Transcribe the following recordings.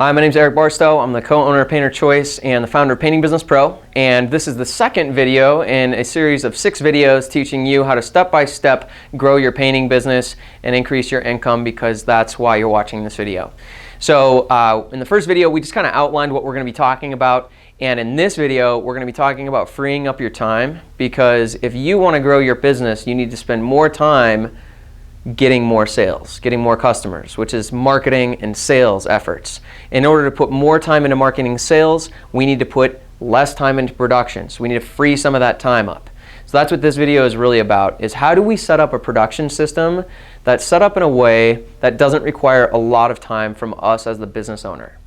Hi, my name is Eric Barstow. I'm the co-owner of Painter Choice and the founder of Painting Business Pro. And this is the second video in a series of 6 videos teaching you how to step-by-step grow your painting business and increase your income, because that's why you're watching this video. So in the first video, we just kind of outlined what we're going to be talking about. And in this video, we're going to be talking about freeing up your time, because if you want to grow your business, you need to spend more time getting more sales, getting more customers, which is marketing and sales efforts. In order to put more time into marketing and sales, we need to put less time into production. So we need to free some of that time up. So that's what this video is really about, is how do we set up a production system that's set up in a way that doesn't require a lot of time from us as the business owner.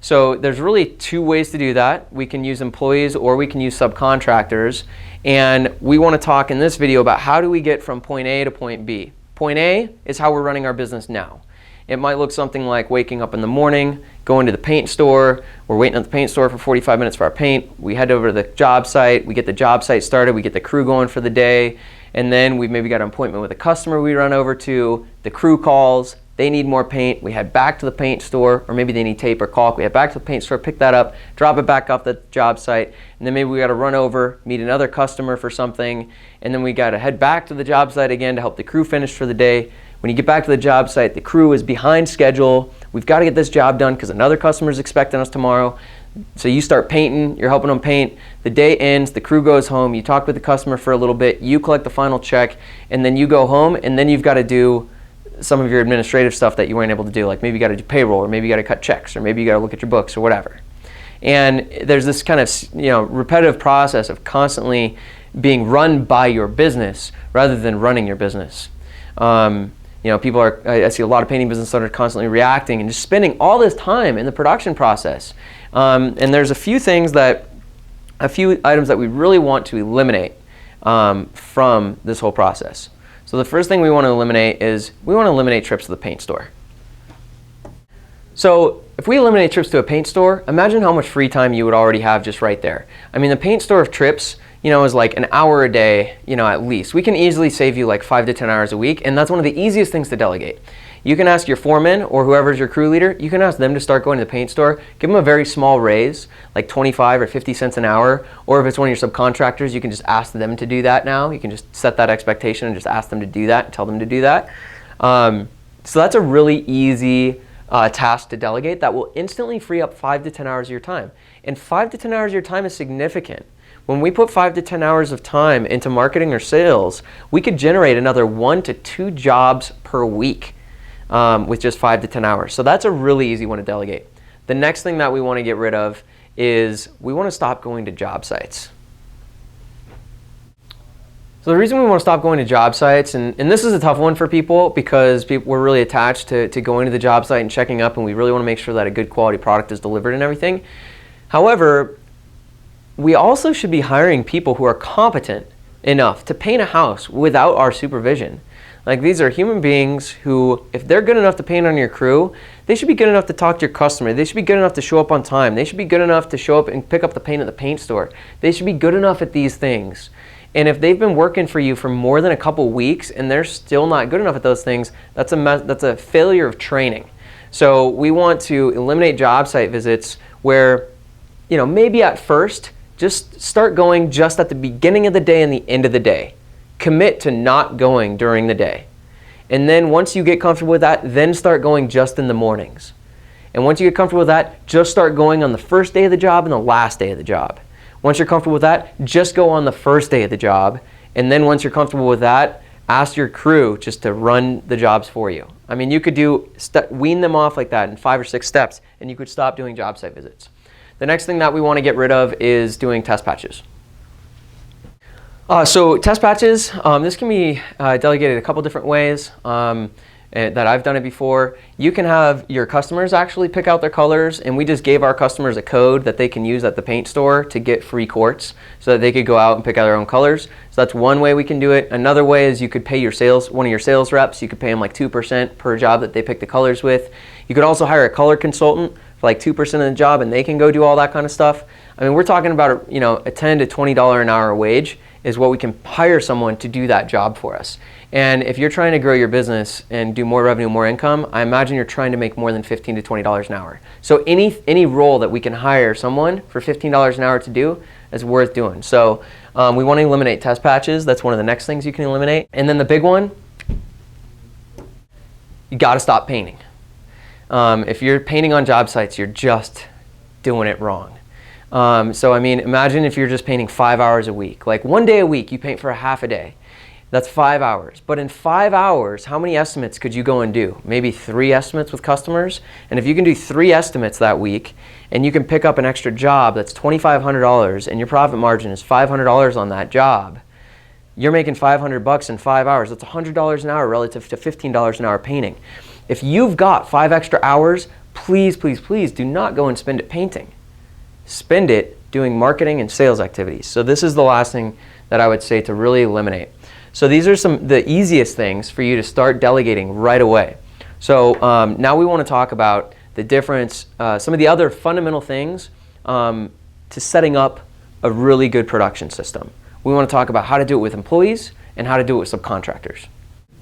So there's really 2 ways to do that. We can use employees or we can use subcontractors. And we want to talk in this video about how do we get from point A to point B. Point A is how we're running our business now. It might look something like waking up in the morning, going to the paint store. We're waiting at the paint store for 45 minutes for our paint. We head over to the job site. We get the job site started. We get the crew going for the day. And then we've maybe got an appointment with a customer we run over to. The crew calls. They need more paint. We head back to the paint store, or maybe they need tape or caulk. We head back to the paint store, pick that up, drop it back off the job site, and then maybe we got to run over, meet another customer for something, and then we got to head back to the job site again to help the crew finish for the day. When you get back to the job site, the crew is behind schedule. We've got to get this job done because another customer is expecting us tomorrow. So you start painting, you're helping them paint. The day ends, the crew goes home, you talk with the customer for a little bit, you collect the final check, and then you go home, and then you've got to do some of your administrative stuff that you weren't able to do, like maybe you got to do payroll, or maybe you got to cut checks, or maybe you got to look at your books or whatever. And there's this kind of repetitive process of constantly being run by your business rather than running your business. People are, I see a lot of painting business owners constantly reacting and just spending all this time in the production process. And there's a few items that we really want to eliminate from this whole process. So the first thing we want to eliminate is we want to eliminate trips to the paint store. So if we eliminate trips to a paint store, imagine how much free time you would already have just right there. I mean, the paint store of trips, is like an hour a day, at least. We can easily save you like 5 to 10 hours a week, and that's one of the easiest things to delegate. You can ask your foreman or whoever's your crew leader, you can ask them to start going to the paint store, give them a very small raise, like 25 or 50 cents an hour, or if it's one of your subcontractors, you can just ask them to do that now. You can just set that expectation and just ask them to do that and tell them to do that. So that's a really easy task to delegate that will instantly free up 5 to 10 hours of your time. And 5 to 10 hours of your time is significant. When we put 5 to 10 hours of time into marketing or sales, we could generate another 1 to 2 jobs per week with just 5 to 10 hours. So that's a really easy one to delegate. The next thing that we want to get rid of is we want to stop going to job sites. So the reason we want to stop going to job sites, and this is a tough one for people because we're really attached to going to the job site and checking up, and we really want to make sure that a good quality product is delivered and everything. However, we also should be hiring people who are competent enough to paint a house without our supervision. Like, these are human beings who, if they're good enough to paint on your crew, they should be good enough to talk to your customer. They should be good enough to show up on time. They should be good enough to show up and pick up the paint at the paint store. They should be good enough at these things. And if they've been working for you for more than a couple weeks and they're still not good enough at those things, that's a failure of training. So we want to eliminate job site visits where, maybe at first, just start going just at the beginning of the day and the end of the day. Commit to not going during the day. And then once you get comfortable with that, then start going just in the mornings. And once you get comfortable with that, just start going on the first day of the job and the last day of the job. Once you're comfortable with that, just go on the first day of the job. And then once you're comfortable with that, ask your crew just to run the jobs for you. I mean, you could wean them off like that in 5 or 6 steps, and you could stop doing job site visits. The next thing that we want to get rid of is doing test patches. So test patches, this can be delegated a couple different ways that I've done it before. You can have your customers actually pick out their colors, and we just gave our customers a code that they can use at the paint store to get free quarts so that they could go out and pick out their own colors. So that's one way we can do it. Another way is you could pay one of your sales reps. You could pay them like 2% per job that they pick the colors with. You could also hire a color consultant for like 2% of the job, and they can go do all that kind of stuff. I mean, we're talking about a $10 to $20 an hour wage is what we can hire someone to do that job for us. And if you're trying to grow your business and do more revenue, more income, I imagine you're trying to make more than $15 to $20 an hour. So any role that we can hire someone for $15 an hour to do is worth doing. So we want to eliminate test patches. That's one of the next things you can eliminate. And then the big one, you got to stop painting. If you're painting on job sites, you're just doing it wrong. So I mean, imagine if you're just painting 5 hours a week. Like one day a week, you paint for a half a day. That's 5 hours. But in 5 hours, how many estimates could you go and do? Maybe 3 estimates with customers. And if you can do 3 estimates that week, and you can pick up an extra job that's $2,500, and your profit margin is $500 on that job, you're making $500 in 5 hours. That's $100 an hour relative to $15 an hour painting. If you've got 5 extra hours, please, please, please do not go and spend it painting. Spend it doing marketing and sales activities. So this is the last thing that I would say to really eliminate. So these are the easiest things for you to start delegating right away. So now we want to talk about the difference, some of the other fundamental things to setting up a really good production system. We want to talk about how to do it with employees and how to do it with subcontractors.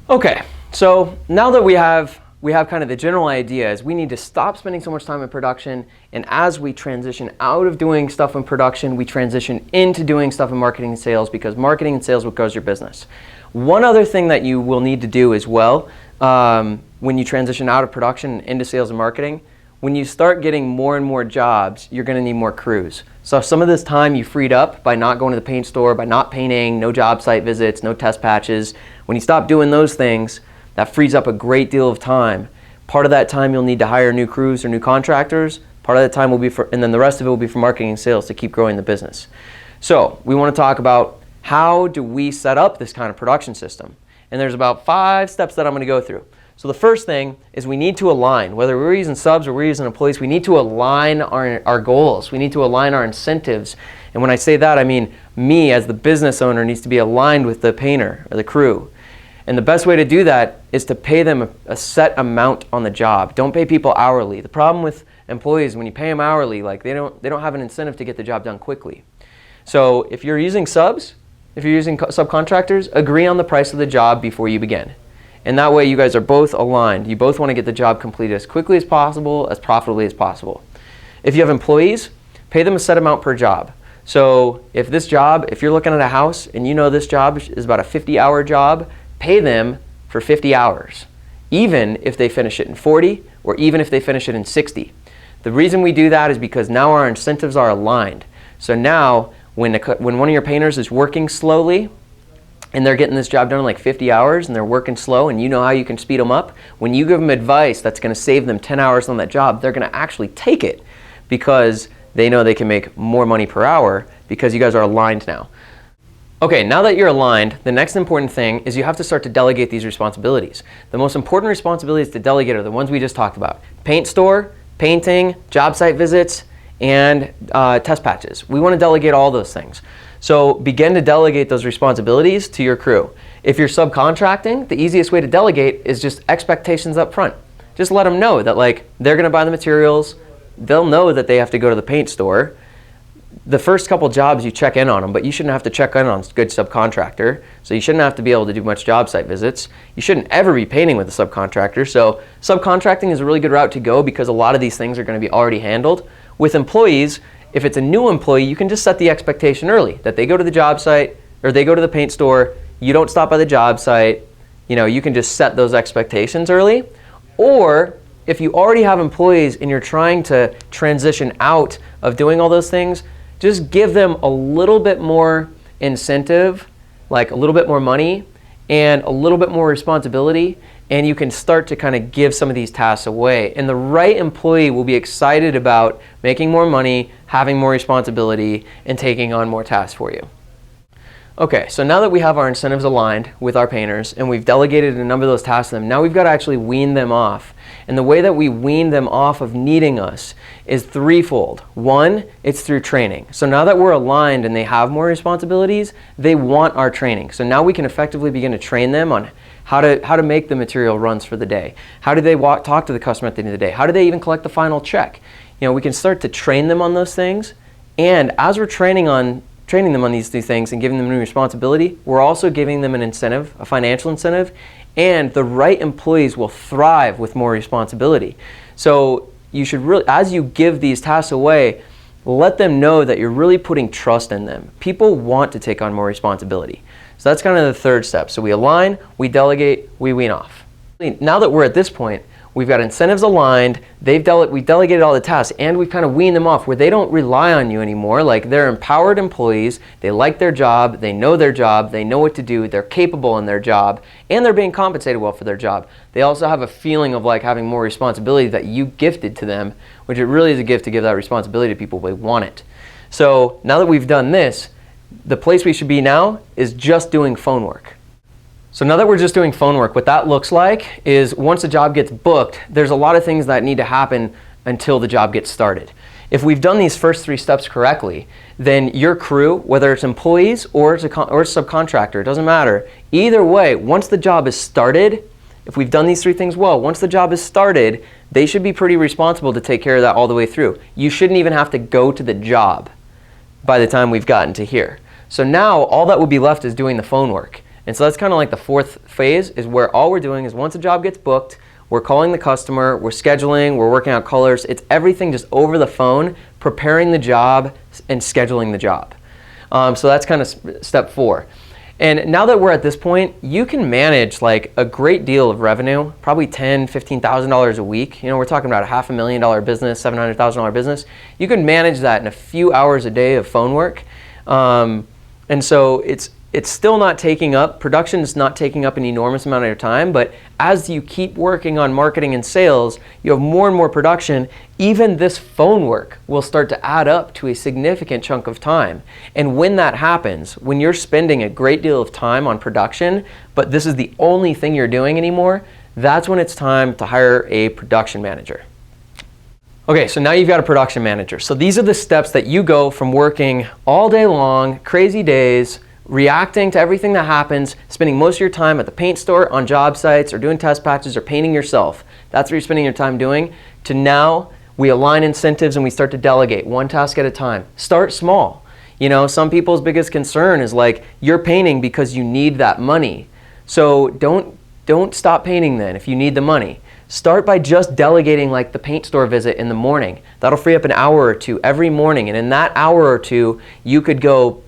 Okay, so now that we have kind of the general idea is we need to stop spending so much time in production, and as we transition out of doing stuff in production, we transition into doing stuff in marketing and sales, because marketing and sales is what grows your business. One other thing that you will need to do as well when you transition out of production into sales and marketing, when you start getting more and more jobs, you're going to need more crews. So some of this time you freed up by not going to the paint store, by not painting, no job site visits, no test patches. When you stop doing those things, that frees up a great deal of time. Part of that time you'll need to hire new crews or new contractors. Part of that time will be and then the rest of it will be for marketing and sales to keep growing the business. So we want to talk about how do we set up this kind of production system. And there's about 5 steps that I'm going to go through. So the first thing is we need to align, whether we're using subs or we're using employees, we need to align our goals. We need to align our incentives. And when I say that, I mean me as the business owner needs to be aligned with the painter or the crew. And the best way to do that is to pay them a set amount on the job. Don't pay people hourly. The problem with employees, when you pay them hourly, like they don't have an incentive to get the job done quickly. So if you're using subs, if you're using subcontractors, agree on the price of the job before you begin. And that way you guys are both aligned. You both want to get the job completed as quickly as possible, as profitably as possible. If you have employees, pay them a set amount per job. So if you're looking at a house and you know this job is about a 50-hour job, pay them for 50 hours, even if they finish it in 40 or even if they finish it in 60. The reason we do that is because now our incentives are aligned. So now when one of your painters is working slowly and they're getting this job done in like 50 hours and they're working slow and you know how you can speed them up, when you give them advice that's going to save them 10 hours on that job, they're going to actually take it because they know they can make more money per hour because you guys are aligned now. Okay, now that you're aligned, the next important thing is you have to start to delegate these responsibilities. The most important responsibilities to delegate are the ones we just talked about. Paint store, painting, job site visits, and test patches. We want to delegate all those things. So begin to delegate those responsibilities to your crew. If you're subcontracting, the easiest way to delegate is just expectations up front. Just let them know that like they're going to buy the materials, they'll know that they have to go to the paint store. The first couple jobs you check in on them, but you shouldn't have to check in on a good subcontractor. So you shouldn't have to be able to do much job site visits. You shouldn't ever be painting with a subcontractor. So subcontracting is a really good route to go because a lot of these things are going to be already handled. With employees, if it's a new employee, you can just set the expectation early that they go to the job site or they go to the paint store. You don't stop by the job site. You can just set those expectations early. Or if you already have employees and you're trying to transition out of doing all those things, just give them a little bit more incentive, like a little bit more money and a little bit more responsibility, and you can start to kind of give some of these tasks away. And the right employee will be excited about making more money, having more responsibility, and taking on more tasks for you. Okay, so now that we have our incentives aligned with our painters and we've delegated a number of those tasks to them, now we've got to actually wean them off. And the way that we wean them off of needing us is threefold. One, it's through training. So now that we're aligned and they have more responsibilities, they want our training. So now we can effectively begin to train them on how to make the material runs for the day. How do they talk to the customer at the end of the day? How do they even collect the final check? We can start to train them on those things. And as we're training on training them on these two things and giving them new responsibility, we're also giving them an incentive, a financial incentive, and the right employees will thrive with more responsibility. So you should really, as you give these tasks away, let them know that you're really putting trust in them. People want to take on more responsibility. So that's kind of the third step. So we align, we delegate, we wean off. Now that we're at this point, we've got incentives aligned, we delegated all the tasks, and we've kind of weaned them off where they don't rely on you anymore. Like, they're empowered employees, they like their job, they know what to do, they're capable in their job, and they're being compensated well for their job. They also have a feeling of like having more responsibility that you gifted to them, which it really is a gift to give that responsibility to people. They want it. So now that we've done this, the place we should be now is just doing phone work. So now that we're just doing phone work, what that looks like is once a job gets booked, there's a lot of things that need to happen until the job gets started. If we've done these first 3 steps correctly, then your crew, whether it's employees or it's a subcontractor, it doesn't matter. Either way, once the job is started, if we've done these 3 things well, once the job is started, they should be pretty responsible to take care of that all the way through. You shouldn't even have to go to the job by the time we've gotten to here. So now all that would be left is doing the phone work. And so that's kind of like the 4th phase, is where all we're doing is once a job gets booked, we're calling the customer, we're scheduling, we're working out colors. It's everything just over the phone, preparing the job and scheduling the job. So that's kind of step 4. And now that we're at this point, you can manage like a great deal of revenue, probably $10,000, $15,000 a week. You know, we're talking about a $500,000 business, $700,000 business. You can manage that in a few hours a day of phone work. And so it's still not taking up, production is not taking up an enormous amount of your time, but as you keep working on marketing and sales, you have more and more production, even this phone work will start to add up to a significant chunk of time. And when that happens, when you're spending a great deal of time on production, but this is the only thing you're doing anymore, that's when it's time to hire a production manager. Okay, so now you've got a production manager. So these are the steps that you go from working all day long, crazy days, reacting to everything that happens, spending most of your time at the paint store, on job sites, or doing test patches, or painting yourself. That's what you're spending your time doing. To now, we align incentives and we start to delegate one task at a time. Start small. You know, some people's biggest concern is like, you're painting because you need that money. So don't stop painting then if you need the money. Start by just delegating like the paint store visit in the morning. That'll free up an hour or two every morning. And in that hour or two, you could go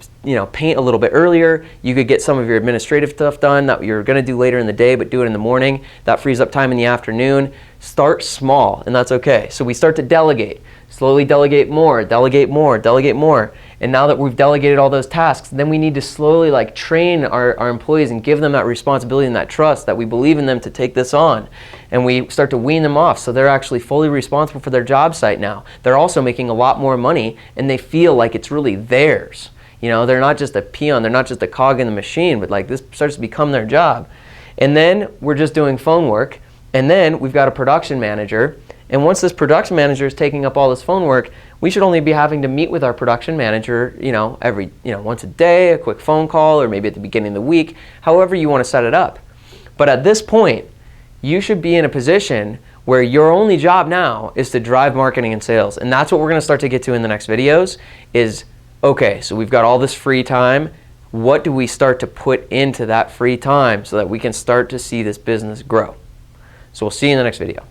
paint a little bit earlier. You could get some of your administrative stuff done that you're going to do later in the day, but do it in the morning. That frees up time in the afternoon. Start small, and that's okay. So we start to delegate. Slowly delegate more, delegate more, delegate more. And now that we've delegated all those tasks, then we need to slowly like train our employees and give them that responsibility and that trust that we believe in them to take this on. And we start to wean them off so they're actually fully responsible for their job site now. They're also making a lot more money and they feel like it's really theirs. You know, they're not just a peon, they're not just a cog in the machine, but like this starts to become their job. And then we're just doing phone work, and then we've got a production manager. And once this production manager is taking up all this phone work, we should only be having to meet with our production manager, once a day, a quick phone call, or maybe at the beginning of the week, however you want to set it up. But at this point, you should be in a position where your only job now is to drive marketing and sales. And that's what we're going to start to get to in the next videos is, okay, so we've got all this free time. What do we start to put into that free time so that we can start to see this business grow? So we'll see you in the next video.